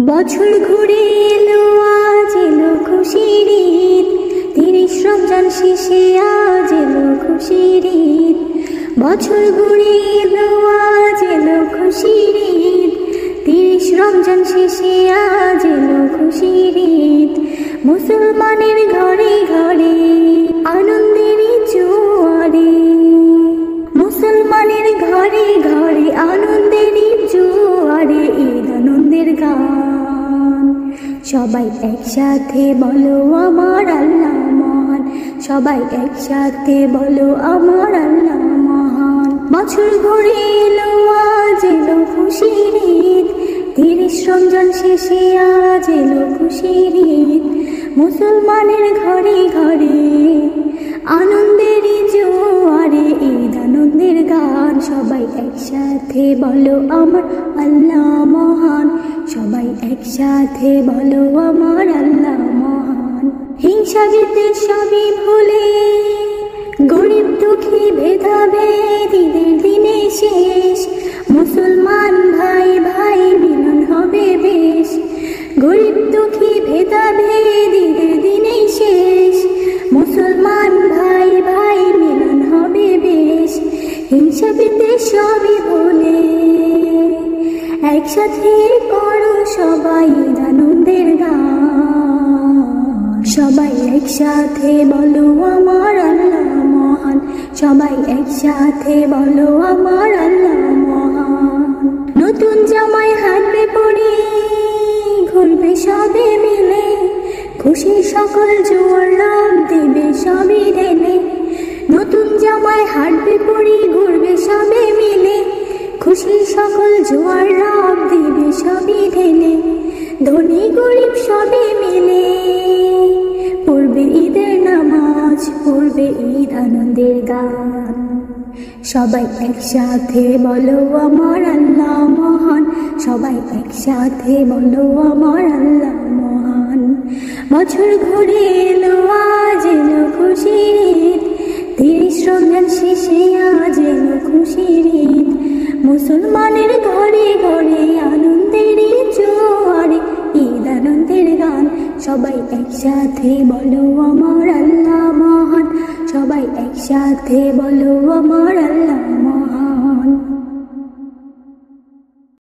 বছর ঘুরে এলো, আজ এলো খুশির ঈদ। 30 রমজান শেষে আজ এলো খুশির ঈদ। বছর ঘুরে এলো, আজ এলো খুশির ঈদ। 30 রমজান শেষে আজ এলো খুশির ঈদ। মুসলমানের ঘরে ঘরে আনন্দের জোয়ারে, মুসলমানের ঘরে ঘরে আনন্দের জোয়ারে, ঈদ আনন্দের গান। সবাই একসাথে বলো আমার আল্লাহ মহান, সবাই একসাথে বলো আমার আল্লাহ মহান। বছর ঘুরে এলো, আজ এলো খুশির ঈদ। 30 রমজান শেষে আজ এলো খুশির ঈদ। মুসলমানের ঘরে ঘরে আনন্দের জোয়ারে, ঈদ আনন্দের গান। সবাই একসাথে বলো আমার আল্লাহ মহান, সবাই একসাথে বলো আমার আল্লাহ মহান। হিংসা বিদ্বেষ সবই ভুলে, গরিব দুঃখী ভেদাভেদ ঈদের দিনে শেষ। মুসলমান ভাই ভাই মিলন হবে বেশ, গরিব দুঃখী ভেদাভেদ ঈদের দিনে শেষ। মুসলমান ভাই ভাই মিলন হবে বেশ। হিংসা বিদ্বেষ সবই ভুলে একসাথে করো সবাই ঈদ আনন্দের গান। সবাই একসাথে বলো আমার আল্লাহ মহান, সবাই একসাথে বলো আমার আল্লাহ মহান। নতুন জামাই হাঁটবে পরে, ঘুরবে সবে মিলে, খুশি সকল জোয়ার রব দেবে সবই ঢেলে। নতুন জামাই হাঁটবে পরে, ঘুরবে সবে মিলে, খুশি সকল জোয়ার রব দেবে সবই ঢেলে। ধনী গরিব সবে মিলে পড়বে ঈদের নামাজ, পড়বে ঈদ আনন্দের গান। সবাই একসাথে বলো আমার আল্লাহ মহান, সবাই একসাথে বলো আমার আল্লাহ মহান। বছর ঘুরে এলো, আজ এলো খুশির ঈদ। 30 রমজান শেষে আজ এলো খুশির ঈদ। মুসলমানের ঘরে ঘরে আনন্দের জোয়ারে, ঈদ আনন্দের গান। সবাই একসাথে বলো আমার আল্লাহ মহান, সবাই একসাথে বলো আমার আল্লাহ।